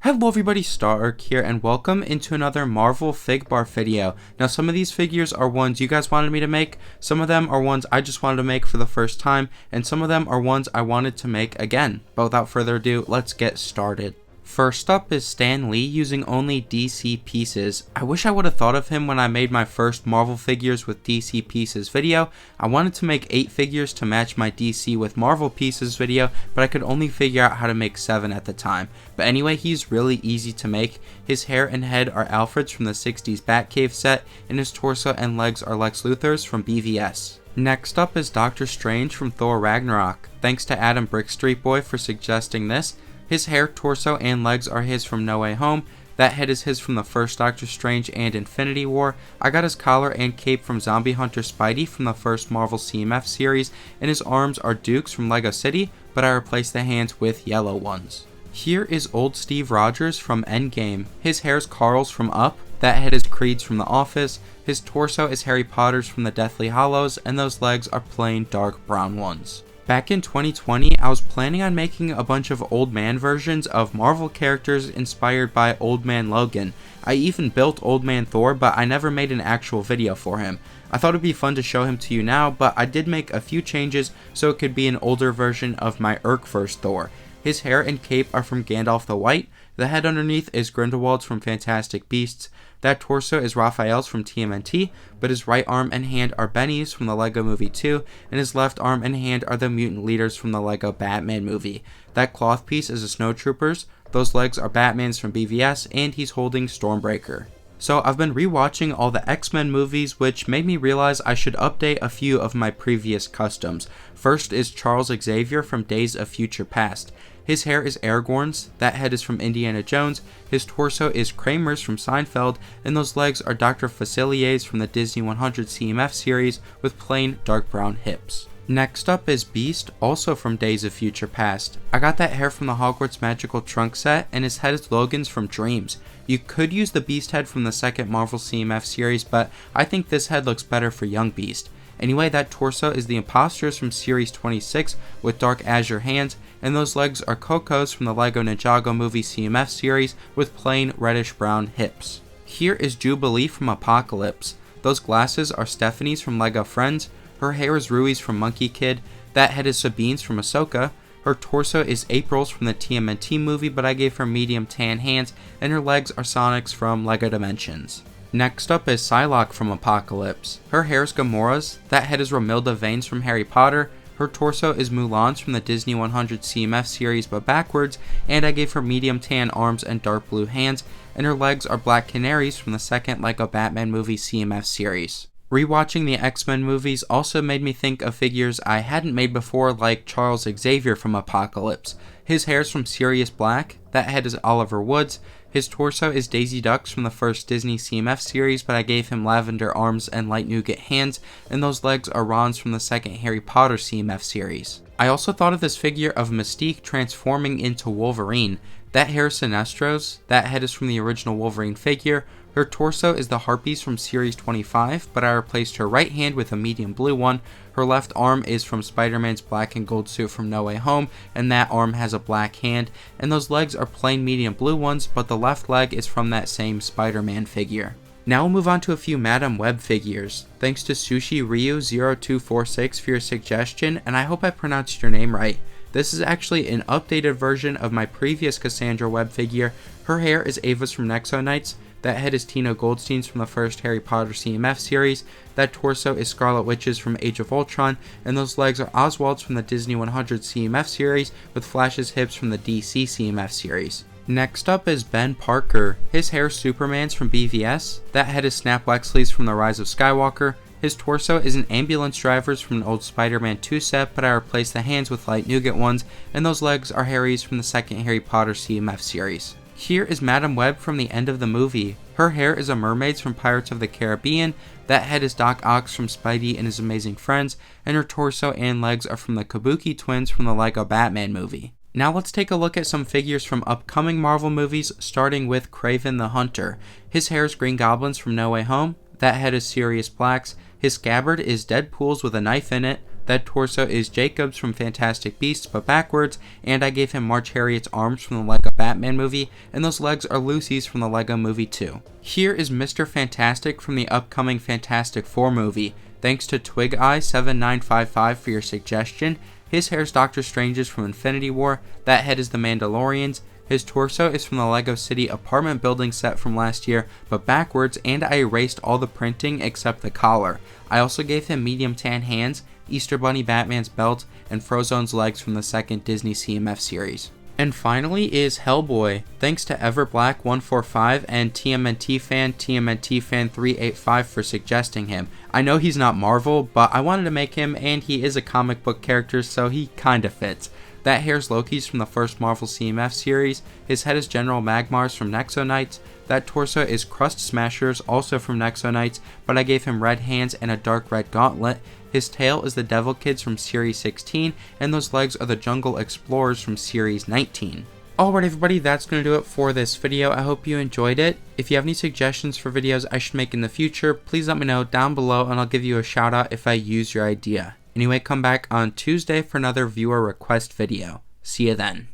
Hello everybody, Stark here, and welcome into another Marvel Figbarf video. Now some of these figures are ones you guys wanted me to make, some of them are ones I just wanted to make for the first time, and some of them are ones I wanted to make again. But without further ado, let's get started. First up is Stan Lee using only DC pieces. I wish I would have thought of him when I made my first Marvel figures with DC pieces video. I wanted to make 8 figures to match my DC with Marvel pieces video, but I could only figure out how to make 7 at the time. But anyway, he's really easy to make. His hair and head are Alfred's from the 60s Batcave set, and his torso and legs are Lex Luthor's from BVS. Next up is Doctor Strange from Thor Ragnarok. Thanks to Adam Brickstreetboy for suggesting this. His hair, torso, and legs are his from No Way Home. That head is his from the first Doctor Strange and Infinity War. I got his collar and cape from Zombie Hunter Spidey from the first Marvel CMF series, and his arms are Duke's from Lego City, but I replaced the hands with yellow ones. Here is old Steve Rogers from Endgame. His hair is Carl's from Up. That head is Creed's from The Office. His torso is Harry Potter's from the Deathly Hallows, and those legs are plain dark brown ones. Back in 2020, I was planning on making a bunch of old man versions of Marvel characters inspired by Old Man Logan. I even built Old Man Thor, but I never made an actual video for him. I thought it'd be fun to show him to you now, but I did make a few changes so it could be an older version of my Urk-verse Thor. His hair and cape are from Gandalf the White. The head underneath is Grindelwald's from Fantastic Beasts. That torso is Raphael's from TMNT, but his right arm and hand are Benny's from the Lego Movie 2, and his left arm and hand are the mutant leaders from the Lego Batman movie. That cloth piece is the Snowtroopers, those legs are Batman's from BVS, and he's holding Stormbreaker. So I've been rewatching all the X-Men movies, which made me realize I should update a few of my previous customs. First is Charles Xavier from Days of Future Past. His hair is Aragorn's, that head is from Indiana Jones, his torso is Kramer's from Seinfeld, and those legs are Dr. Facilier's from the Disney 100 CMF series with plain dark brown hips. Next up is Beast, also from Days of Future Past. I got that hair from the Hogwarts Magical Trunk set, and his head is Logan's from Dreams. You could use the Beast head from the second Marvel CMF series, but I think this head looks better for young Beast. Anyway, that torso is the Imposters from Series 26 with dark azure hands, and those legs are Coco's from the Lego Ninjago movie CMF series with plain reddish brown hips. Here is Jubilee from Apocalypse. Those glasses are Stephanie's from Lego Friends, her hair is Rui's from Monkey Kid, that head is Sabine's from Ahsoka, her torso is April's from the TMNT movie, but I gave her medium tan hands, and her legs are Sonic's from Lego Dimensions. Next up is Psylocke from Apocalypse. Her hair is Gamora's, that head is Romilda Vane's from Harry Potter, her torso is Mulan's from the Disney 100 CMF series but backwards, and I gave her medium tan arms and dark blue hands, and her legs are Black Canary's from the second Lego Batman movie CMF series. Rewatching the X-Men movies also made me think of figures I hadn't made before, like Charles Xavier from Apocalypse. His hair is from Sirius Black, that head is Oliver Wood's, his torso is Daisy Duck's from the first Disney CMF series, but I gave him lavender arms and light nougat hands, and those legs are Ron's from the second Harry Potter CMF series. I also thought of this figure of Mystique transforming into Wolverine. That hair is Sinestro's, that head is from the original Wolverine figure, her torso is the Harpies from Series 25, but I replaced her right hand with a medium blue one, her left arm is from Spider-Man's black and gold suit from No Way Home, and that arm has a black hand, and those legs are plain medium blue ones, but the left leg is from that same Spider-Man figure. Now we'll move on to a few Madame Web figures. Thanks to Sushi Ryu 0246 for your suggestion, and I hope I pronounced your name right. This is actually an updated version of my previous Cassandra Webb figure. Her hair is Ava's from Nexo Knights, that head is Tino Goldstein's from the first Harry Potter CMF series, that torso is Scarlet Witch's from Age of Ultron, and those legs are Oswald's from the Disney 100 CMF series with Flash's hips from the DC CMF series. Next up is Ben Parker. His hair is Superman's from BVS, that head is Snap Wexley's from The Rise of Skywalker, his torso is an ambulance driver's from an old Spider-Man 2 set, but I replaced the hands with light nougat ones, and those legs are Harry's from the second Harry Potter CMF series. Here is Madame Web from the end of the movie. Her hair is a mermaid's from Pirates of the Caribbean, that head is Doc Ock from Spidey and His Amazing Friends, and her torso and legs are from the Kabuki twins from the Lego Batman movie. Now let's take a look at some figures from upcoming Marvel movies, starting with Kraven the Hunter. His hair is Green Goblin's from No Way Home, that head is Sirius Black's, his scabbard is Deadpool's with a knife in it, That torso is Jacob's from Fantastic Beasts, but backwards, and I gave him March Harriet's arms from the Lego Batman movie, and those legs are Lucy's from the Lego movie too. Here is Mr. Fantastic from the upcoming Fantastic Four movie. Thanks to TwigEye7955 for your suggestion. His hair is Doctor Strange's from Infinity War, that head is the Mandalorian's, his torso is from the Lego City apartment building set from last year, but backwards, and I erased all the printing except the collar. I also gave him medium tan hands, Easter Bunny Batman's belt, and Frozone's legs from the second Disney CMF series. And finally is Hellboy. Thanks to Everblack145 and TMNT Fan 385 for suggesting him. I know he's not Marvel, but I wanted to make him, and he is a comic book character, so he kinda fits. That hair's Loki's from the first Marvel CMF series, his head is General Magmar's from Nexo Knights, that torso is Crust Smasher's, also from Nexo Knights, but I gave him red hands and a dark red gauntlet, his tail is the Devil Kids from Series 16, and those legs are the Jungle Explorers from Series 19. Alright everybody, that's going to do it for this video. I hope you enjoyed it. If you have any suggestions for videos I should make in the future, please let me know down below and I'll give you a shout out if I use your idea. Anyway, come back on Tuesday for another viewer request video. See you then.